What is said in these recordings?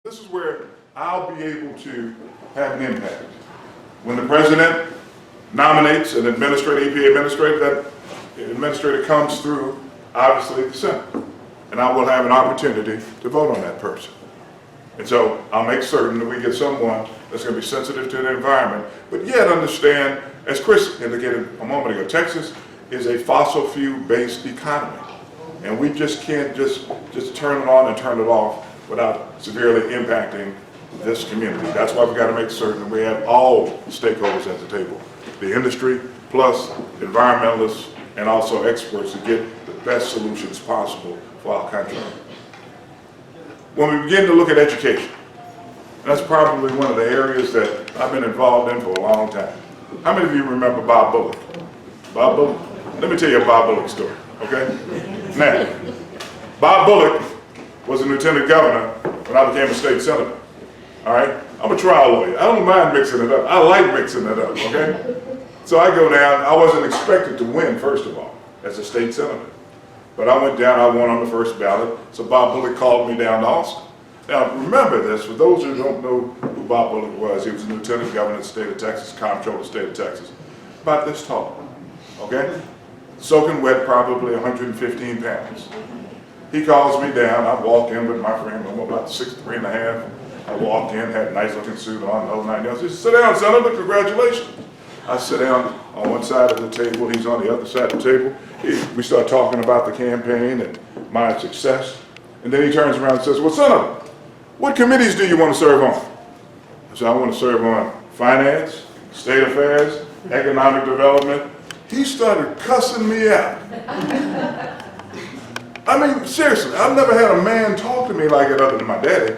This is where I'll be able to have an impact. When the president nominates an administrator, EPA administrator, that administrator comes through, obviously, the Senate. And I will have an opportunity to vote on that person. And so I'll make certain that we get someone that's going to be sensitive to the environment, but yet understand, as Chris indicated a moment ago, Texas is a fossil fuel-based economy. And we just can't just turn it on and turn it off without severely impacting this community. That's why we've got to make certain that we have all stakeholders at the table. The industry, plus environmentalists, and also experts to get the best solutions possible for our country. When we begin to look at education, that's probably one of the areas that I've been involved in for a long time. How many of you remember Bob Bullock? Bob Bullock? Let me tell you a Bob Bullock story, okay? Now, Bob Bullock was a lieutenant governor when I became a state senator, all right? I'm a trial lawyer. I don't mind mixing it up. I like mixing it up, okay? So I go down. I wasn't expected to win, first of all, as a state senator. But I went down, I won on the first ballot, so Bob Bullock called me down to Austin. Now, remember this, for those who don't know who Bob Bullock was, he was a lieutenant governor of the state of Texas, comptroller of the state of Texas, about this tall, okay? Soaking wet, probably 115 pounds. He calls me down, I walk in with my friend, I'm about 6'3½". I walked in, had a nice looking suit on, the whole 9 yards. He said, "Sit down, Senator, congratulations." I sit down on one side of the table, he's on the other side of the table. We start talking about the campaign and my success. And then he turns around and says, "Well, Senator, what committees do you want to serve on?" I said, "I want to serve on finance, state affairs, economic development." He started cussing me out. I mean, seriously, I've never had a man talk to me like it other than my daddy.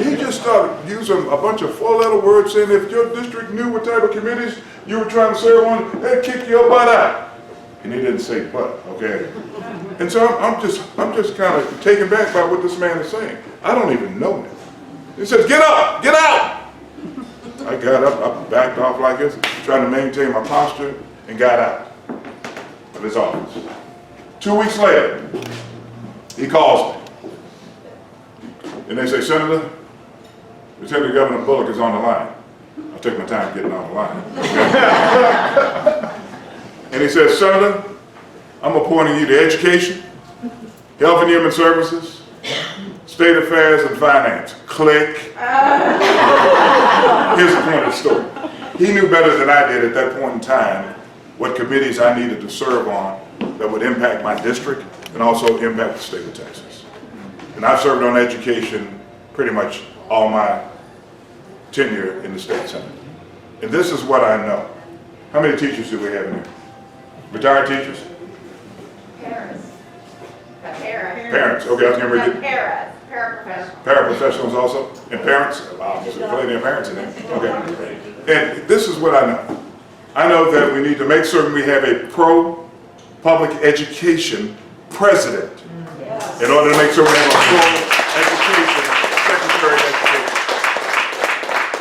He just started using a bunch of 4-letter words saying if your district knew what type of committees you were trying to serve on, they'd kick your butt out. And he didn't say but, okay? And so I'm just kind of taken back by what this man is saying. I don't even know him. He says, "Get up, get out." I got up, I backed off like this, trying to maintain my posture, and got out of his office. 2 weeks later, he calls me. And they say, "Senator, Lieutenant Governor Bullock is on the line." I'll take my time getting on the line. And he says, "Senator, I'm appointing you to education, health and human services, state affairs, and finance." Click. Here's the point of the story. He knew better than I did at that point in time what committees I needed to serve on that would impact my district and also impact the state of Texas. And I've served on education pretty much all my tenure in the state senate. And this is what I know. How many teachers do we have in here? Retired teachers? Parents. Parents, okay, I was going to read it. Paraprofessionals. Paraprofessionals also? And parents? Wow, there's plenty of parents in there. Okay. And this is what I know. I know that we need to make certain we have a pro-public education president in order to make sure we have a pro-education secretary of education.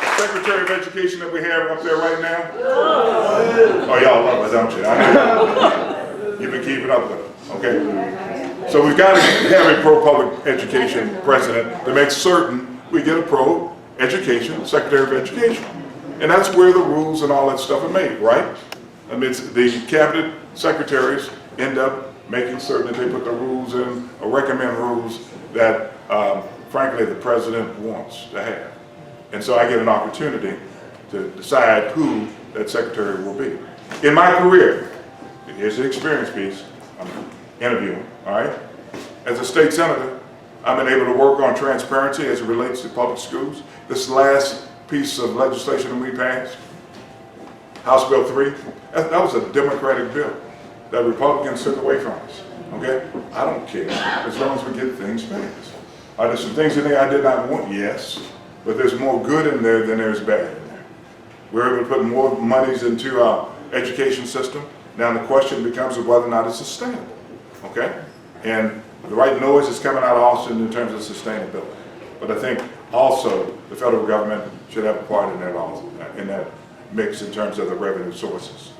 The secretary of education that we have up there right now? Oh, y'all love it, don't you? I know. You've been keeping up with it, okay? So we've got to have a pro-public education president to make certain we get a pro-education secretary of education. And that's where the rules and all that stuff are made, right? I mean, the cabinet secretaries end up making certain that they put the rules in, or recommend rules that, frankly, the president wants to have. And so I get an opportunity to decide who that secretary will be. In my career, here's the experience piece, I'm interviewing, all right? As a state senator, I've been able to work on transparency as it relates to public schools. This last piece of legislation that we passed, House Bill 3, that was a Democratic bill that Republicans took away from us, okay? I don't care, as long as we get things passed. Are there some things in there I did not want? Yes, but there's more good in there than there's bad in there. We're able to put more monies into our education system. Now the question becomes of whether or not it's sustainable, okay? And the right noise is coming out of Austin in terms of sustainability. But I think also the federal government should have a part in that mix in terms of the revenue sources.